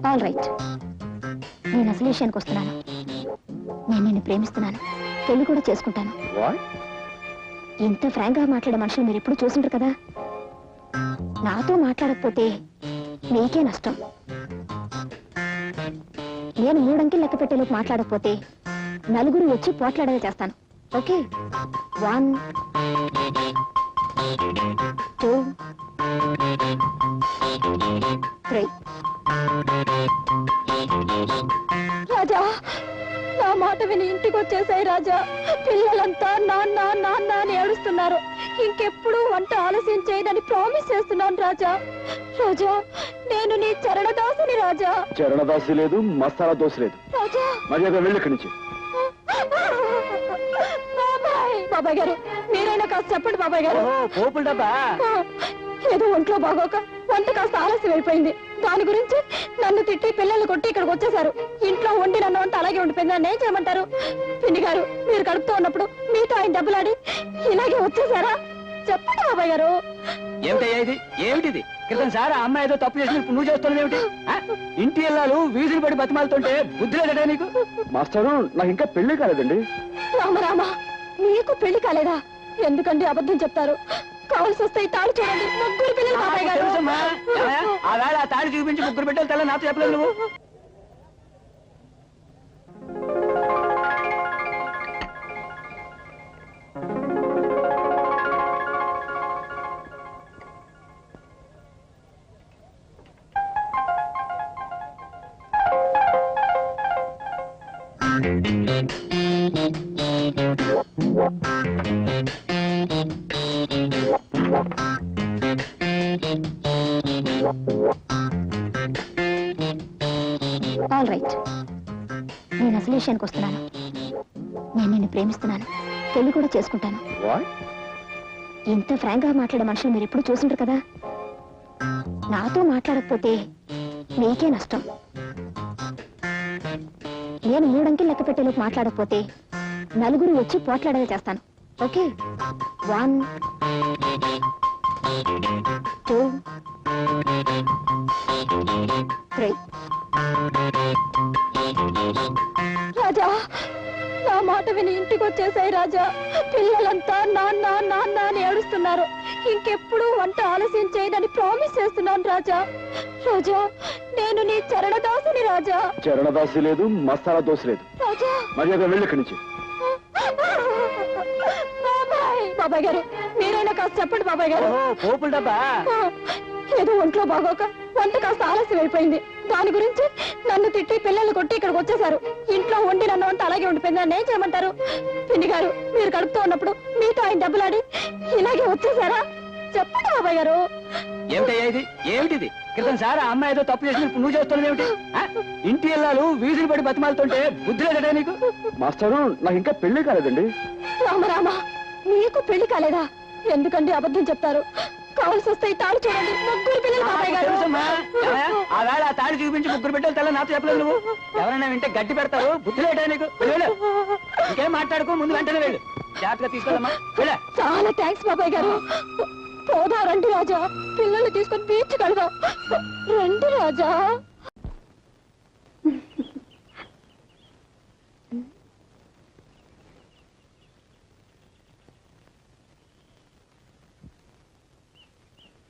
All right, నేను అసలు విషయానికి వస్తున్నాను. నేను నిన్ను ప్రేమిస్తున్నాను, పెళ్లి కూడా చేసుకుంటాను. ఇంత ఫ్రాంక్ గా మాట్లాడే మనుషులు మీరు ఎప్పుడు చూసుంటారు కదా. నాతో మాట్లాడకపోతే మీకే నష్టం. నేను 3 అంకెలు లెక్క పెట్టేలోపు మాట్లాడకపోతే నలుగురు వచ్చి పోట్లాడేలా చేస్తాను. ఓకే, 1 2 3. రాజా, నా మాట విని ఇంటికి వచ్చేసాయి రాజా. పిల్లలంతా నాన్న నాన్న అని ఏడుస్తున్నారు. ఇంకెప్పుడు వంట ఆలస్యం చేయదని ప్రామిస్ చేస్తున్నాను రాజా. రాజా, నేను నీ చరణదాసిని రాజా. చరణదాసి లేదు, మసాలా దోశ లేదు. రాజా, మర్యాద వెళ్ళి ఇక్కడి నుంచి. బాబాయ్ గారు, మీరైనా కాస్త చెప్పండి బాబాయ్ గారు. పోపుల డబ్బా ఏదో ఒంట్లో బాగోక వంట కాస్త ఆలస్యం అయిపోయింది. దాని గురించి నన్ను తిట్టి పిల్లల్ని కొట్టి ఇక్కడికి వచ్చేసారు. ఇంట్లో వండి నన్ను వంట అలాగే ఉండిపోయింది. నన్ను ఏం చేయమంటారు? పిన్ని గారు, మీరు కడుపుతో ఉన్నప్పుడు మీతో ఆయన దెబ్బలాడి ఇలాగే వచ్చేసారా? చెప్పండి బాబాయ్ గారు. ఏమిటయ్యా ఇది? ఏమిటిది? క్రితం సార్ ఆ అమ్మాయి ఏదో తప్పు చేసి నువ్వు చేస్తున్నావు ఏమిటి? ఇంటి ఇల్లాలు వీధులు పడి బతిమాలుతుంటే బుద్ధి లేదట నీకు? మాస్టరు, నాకు ఇంకా పెళ్లి కాలేదండి. రామరామ, మీకు పెళ్లి కాలేదా? ఎందుకండి అబద్ధం చెప్తారు? కావాల్సి వస్తే ఈ తాళి చూడండి. 3 పిల్లలు బాబాయ్ గారు. ఆ వేళ ఆ తాళి చూపించి 3 బిడ్డలు తెల్ల నాతో చెప్పలేదు నువ్వు. ఆల్ రైట్, నేను అసలు విషయానికి వస్తున్నాను. నేను నిన్ను ప్రేమిస్తున్నాను, పెళ్లి కూడా చేసుకుంటాను. ఇంత ఫ్రాంక్ గా మాట్లాడే మనుషులు మీరు ఎప్పుడు చూసుంటారు కదా. నాతో మాట్లాడకపోతే మీకే నష్టం. నేను 3 అంకెలు లెక్క పెట్టేలోపు మాట్లాడకపోతే నలుగురు వచ్చి పోట్లాడేలా చేస్తాను. ఓకే, 1 2 3. రాజా, నా మాట విని ఇంటికి వచ్చేసాయి రాజా. పిల్లలంతా నాన్న నాన్న అని ఏడుస్తున్నారు. ఇంకెప్పుడు వంట ఆలస్యం చేయదని ప్రామిస్ చేస్తున్నాను రాజా. రాజా, నేను నీ చరణదాసిని రాజా. చరణదాసి లేదు, మసాలా దోశ లేదు. రాజా, మర్యాద వెళ్ళి ఇక్కడి నుంచి. బాబాయ్ గారు, మీరైనా కాస్త చెప్పండి బాబాయ్ గారు. పోపుల డబ్బా ఏదో ఒంట్లో బాగోక వంట కాస్త ఆలస్యం అయిపోయింది. దాని గురించి నన్ను తిట్టి పిల్లల్ని కొట్టి ఇక్కడికి వచ్చేసారు. ఇంట్లో వండి నన్ను వంట అలాగే ఉండిపోయింది. నన్ను ఏం చేయమంటారు? పిన్ని గారు, మీరు కడుపుతో ఉన్నప్పుడు మీతో ఆయన దెబ్బలాడి ఇలాగే వచ్చేసారా? చెప్పండి బాబాయ్ గారు. ఏమిటయ్యా ఇది? ఏమిటిది? క్రితం సార్ ఆ అమ్మాయి ఏదో తప్పు చేసి నువ్వు చేస్తున్నావు ఏమిటి? ఇంటి ఇల్లాలు వీధులు పడి బతిమాలుతుంటే బుద్ధి లేదట నీకు? మాస్టరు, నాకు ఇంకా పెళ్లి కాలేదండి. రామరామ, మీకు పెళ్లి కాలేదా? ఎందుకండి అబద్ధం చెప్తారు? కావాల్సి వస్తే ఈ తాళి చూడండి. 3 పిల్లలు బాబాయ్ గారు. ఆ వేళ ఆ తాళి చూపించి 3 బిడ్డలు తెల్ల నాతో చెప్పలేదు నువ్వు. ఎవరైనా వింటే గడ్డి పెడతారు. బుద్ధి లేట నీకు? వెళ్ళు, ఇంకేం మాట్లాడుకో, ముందు వెంటనే వెళ్ళు. జాగ్రత్తగా తీసుకెళ్ళమ్మా. చాలా థ్యాంక్స్ బాబాయ్ గారు. పోదా రండి రాజా, పిల్లల్ని తీసుకొని బీచ్ కడదాం. రండి రాజా.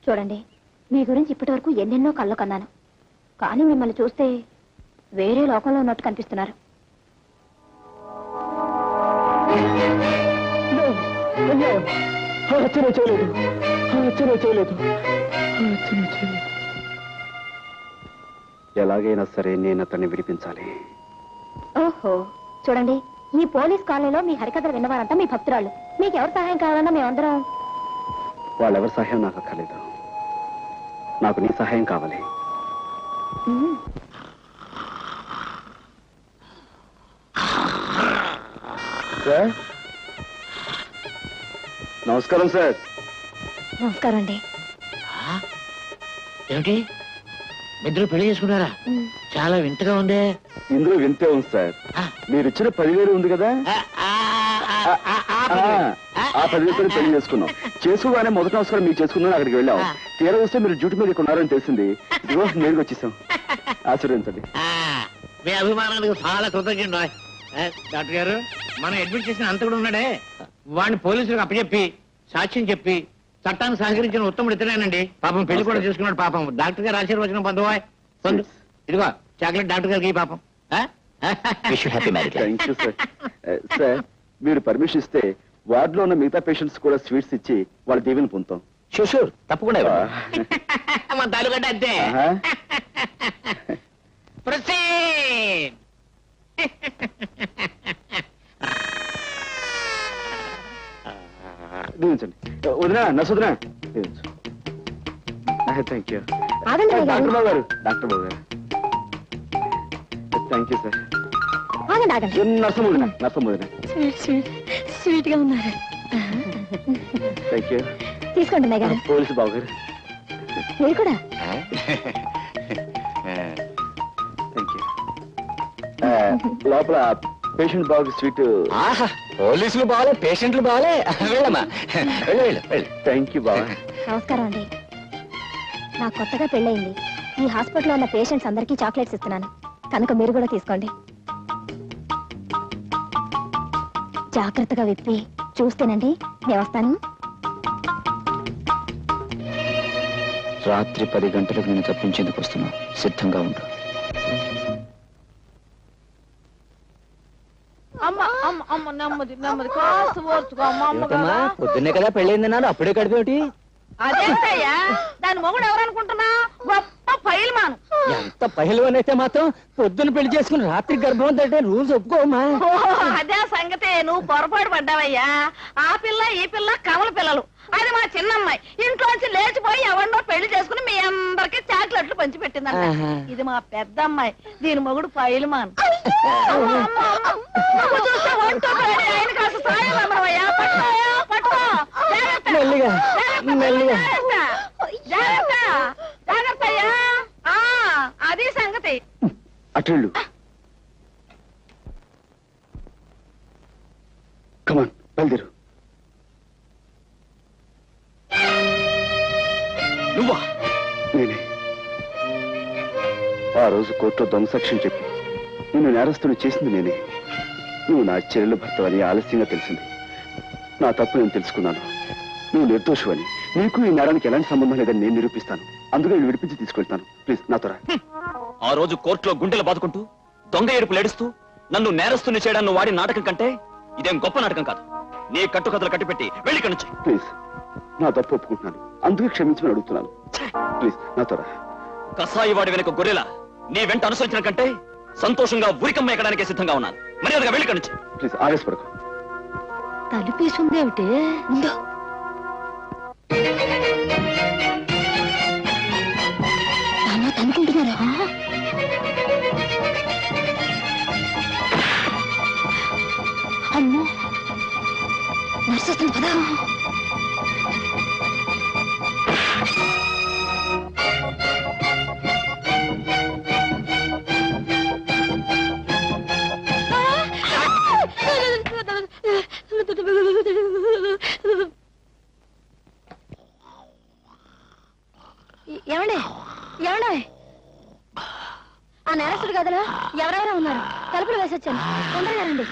చూడండి, మీ గురించి ఇప్పటి వరకు ఎన్నెన్నో కళ్ళు కన్నాను. కానీ మిమ్మల్ని చూస్తే వేరే లోకంలో ఉన్నట్టు కనిపిస్తున్నారు. ఎలాగైనా సరే నేను అతన్ని విడిపించాలి. ఓహో, చూడండి, ఈ పోలీస్ కాలనీలో మీ హరికథలు విన్నవారంతా మీ భక్తురాళ్ళు. మీకు ఎవరు సహాయం కావాలన్నా మేమందరం. వాళ్ళెవరి సహాయం నాకు అక్కర్లేదు. నాకు నీ సహాయం కావాలి. సార్, నమస్కారం సార్. నమస్కారం అండి. ఏమిటి, ఇద్దరు పెళ్లి చేసుకున్నారా? చాలా వింతగా ఉందే. ఇందులో వింతే ఉంది సార్. మీరు ఇచ్చిన 10,000 ఉంది కదా, ఆ 10,000 పెళ్లి చేసుకున్నాం. చేసుకోగానే మొదటి నమస్కారం మీకు చేసుకున్నాను. అక్కడికి వెళ్ళాం. తీరా వస్తే మీరు డ్యూటీ మీద ఉన్నారని తెలిసింది. ఇదిగో నేరుగా వచ్చేసాం. ఆశీర్వదించండి. మీ అభిమానానికి చాలా కృతజ్ఞుడు. డాక్టర్ గారు, మనం అడ్మిట్ చేసిన అంత కూడా ఉన్నాడే, వాడిని పోలీసులకు అప్పచెప్పి సాక్ష్యం చెప్పి చట్టాన్ని సహకరించిన ఉత్తముడు ఇతనేనండి. పాపం పెళ్లి కూడా చేసుకున్నాడు. పాపం డాక్టర్ గారు ఆశీర్వచనం పొందు. ఇదిగో చాక్లెట్ డాక్టర్ గారికి ఈ పాపం. Thank you sir. సార్, మీరు పర్మిషన్ ఇస్తే వార్డులో ఉన్న మిగతా పేషెంట్స్ కూడా స్వీట్స్ ఇచ్చి వాళ్ళ దీవెని పొందుతాం. షూర్ తప్పకుండా మా తాలూకంటే అంతే. Proceed. దీవించండి. వదినా, నర్సు వదినా, థ్యాంక్ యూ. ఆగండి డాక్టర్ బాబు గారు, డాక్టర్ బాబు గారు, థ్యాంక్ యూ సార్. ఆగండి ఆగండి. నర్సం వదినా, నర్సం వదినా, స్వీట్ స్వీట్ స్వీట్ గా ఉన్నారు. Thank you. తీసుకోండి అన్నయ్య గారు. పోలీసు బాబు గారు, మీరు కూడా. Thank you. లోపల పేషెంట్ బాబుకి స్వీట్. పోలీసులు బాగాలే, పేషెంట్లు బాగాలే. వెళ్ళమ్మా, వెళ్ళు వెళ్ళు వెళ్ళు. థ్యాంక్ యూ బాబా. నమస్కారం అండి. నాకు కొత్తగా పెళ్ళయింది. ఈ హాస్పిటల్లో ఉన్న పేషెంట్స్ అందరికీ చాక్లెట్స్ ఇస్తున్నాను, కనుక మీరు కూడా తీసుకోండి. జాగ్రత్తగా విప్పి చూస్తేనండి. నేను వస్తాను. రాత్రి 10 గంటలకు నేను తప్పించేందుకు వస్తున్నా, సిద్ధంగా ఉండు. పొద్దున్నే కదా పెళ్ళైంది నాన్న, అప్పుడే కడిపేటి. అదేంటయ్యా, దాని మొగుడు ఎవరనుకుంటున్నా? గొప్ప పైల్మాను. ఎంత పహిల్వాన్ అయితే మాత్రం పొద్దున్న పెళ్లి చేసుకుని రాత్రి గర్భం అంటే రూల్స్ ఒప్పుకోమా? అదే సంగతే, నువ్వు పొరపాటు పడ్డావయ్యా. ఆ పిల్ల ఈ పిల్ల కమల పిల్లలు. అది మా చిన్నమ్మాయి ఇంట్లోంచి లేచిపోయి ఎవరినో పెళ్లి చేసుకుని మీ అందరికి చాక్లెట్లు పంచి పెట్టిందంట. ఇది మా పెద్ద అమ్మాయి, దీని మొగుడు పైల్మాన్. ఆయన కాస్త సాయం అమ్మవయ్యా. పట్టుకోయా, పట్టుకో. మెల్లిగా మెల్లిగా. జాగ్రత్త జాగ్రత్త అయ్యా. అది సంగతి. అటెళ్ళు. కమాన్, బయలుదేరు. నువ్వా? నేనే. ఆ రోజు కోర్టులో దొంగ సాక్ష్యం చెప్పి నిన్ను నేరస్తుని చేసింది నేనే. నువ్వు నా చెల్లెలు భర్త అని ఆలస్యంగా తెలిసింది. నా తప్పు నేను తెలుసుకున్నాను. నువ్వు నిర్దోషువని, నీకు ఈ నేరానికి ఎలాంటి సంబంధం లేదని నేను నిరూపిస్తాను. అందుకే నేను విడిపించి తీసుకెళ్తాను. ప్లీజ్ నాతో రా. ఆ రోజు కోర్టులో గుండెలు బాదుకుంటూ దొంగ ఏడుపులు ఏడుస్తూ నన్ను నేరస్తుని చేయడాన్ని వాడి నాటకం కంటే ఇదేం గొప్ప నాటకం కాదు. నీ కట్టుకథలు కట్టిపెట్టి వెళ్ళి ఇక్కడి నుంచి. ప్లీజ్, నా తప్పు ఒప్పుకుంటున్నాను. అందుకే క్షమించమని అడుగుతున్నాను. ప్లీజ్ నాతో రా. కసాయి వాడి వెనుక గొర్రెల నీ వెంట అనుసరించిన కంటే సంతోషంగా ఉరికమ్మ ఎక్కడానికే సిద్ధంగా ఉన్నాను. మర్యాదగా వెళ్ళి ఇక్కడి నుంచి. ప్లీజ్ ఆవేశపడకు. తలుపేసుందేమిటి? ఉందో. అనుకుంటున్నారా? అమ్మో, నర్సు వస్తుంది కదా. ఏమండి ఏమండి, ఆ నేరస్తుడు గదిలో ఎవరెవరో ఉన్నారు. తలుపులు వేసొచ్చాను, తొందరగా రండి.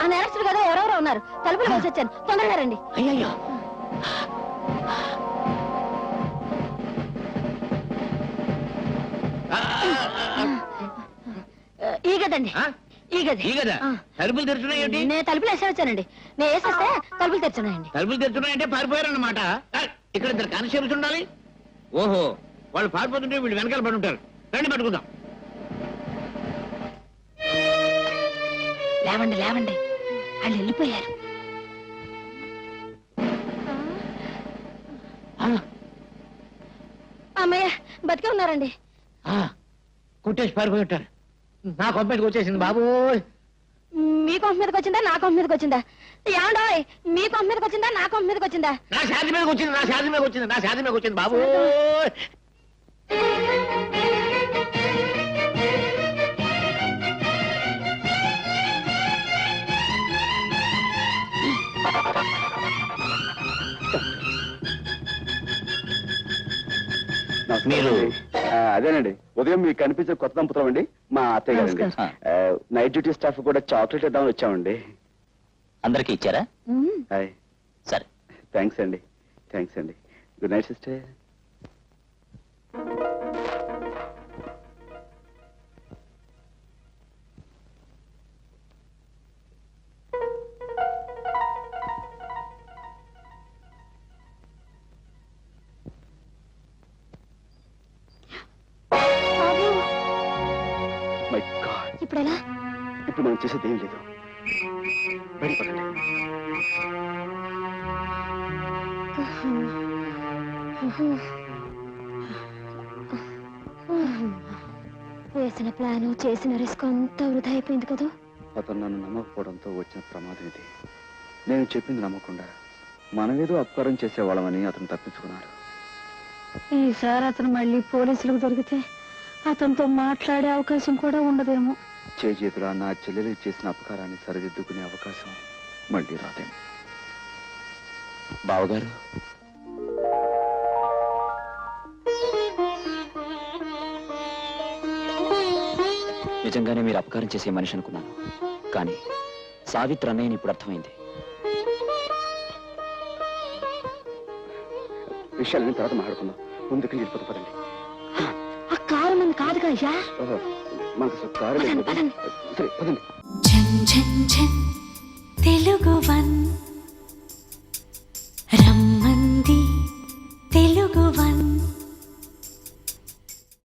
ఆ నేరస్తుడు గదిలో ఎవరెవరో ఉన్నారు. తలుపులు వేసొచ్చాను, తొందరగా రండి. అయ్యో, ఈ గదండి, ఈ గది. ఈ కదా తలుపులు తెరుచున్నాయేంటి? నేను తలుపులు వేసొచ్చానండి. నేను వేసేస్తే తలుపులు తెరుచున్నాయండి. తలుపులు తెరుచున్నాయంటే పారిపోయారన్నమాట. ఇక్కడ 2 కానిస్టేబుల్స్ ఉండాలి. ఓహో, వాళ్ళు పారిపోతుంటే వీళ్ళు వెనకాల పడి ఉంటారు. రండి పట్టుకుందాం. లేవండి లేవండి, వాళ్ళు వెళ్ళిపోయారు. అమ్మయ్య, బతికే ఉన్నారండి. కుట్టేసి పారిపోయి ఉంటారు. నా కంపెనీకి వచ్చేసింది బాబు. మీ కొంప మీదకి వచ్చిందా నా కొంప మీదకి వచ్చిందా? ఏమండోయ్, మీ కొంప మీదకి వచ్చిందా నా కొంప మీదకి వచ్చిందా? నా శాది మీదకి వచ్చింది, నా శాది మీదకి వచ్చింది, నా శాది మీదకి వచ్చింది బాబు. మీరు అదేనండి ఉదయం మీకు కనిపించే కొత్త దంపతులం అండి మా అత్తయ్య గారండి నైట్ డ్యూటీ స్టాఫ్ కూడా చాక్లెట్ ఇద్దామని వచ్చామండి అందరికీ ఇచ్చారా హాయ్ సరే థ్యాంక్స్ అండి good night sister my God ఇప్పుడు ఎలా ఇప్పుడు మనం చేసేది ఏం లేదు బయటపడండి వేసిన ప్లాను చేసిన రిస్క్ అంతా వృధా అయిపోయింది కదా. అతను నన్ను నమ్మకపోవడంతో వచ్చిన ప్రమాదం ఇది. నేను చెప్పింది నమ్మకుండా మనమేదో అపకారం చేసేవాళ్ళమని అతను తప్పించుకున్నాడు. ఈసారి అతను మళ్ళీ పోలీసులకు దొరికితే అతనితో మాట్లాడే అవకాశం కూడా ఉండదేమో. చేతులా నా చెల్లెలు చేసిన అపకారాన్ని సరిదిద్దుకునే అవకాశం మళ్ళీ రాదేమో. బావగారు నిజంగానే మీరు అపకారం చేసే మనిషి అనుకున్నాను, కానీ సావిత్రి అన్నయ్యని ఇప్పుడు అర్థమైంది. విషయాలని తర్వాత మాట్లాడుకుందాం, ముందుకు వెళ్ళిపోతూ పదండి. ఆ కారు మంది కాదుగా అయ్యా. మనకు అసలు కారు లేదు. సరే పదండి. ఝన్ ఝన్ ఝన్ తెలుగు వన్ రమ్మంది తెలుగు వన్.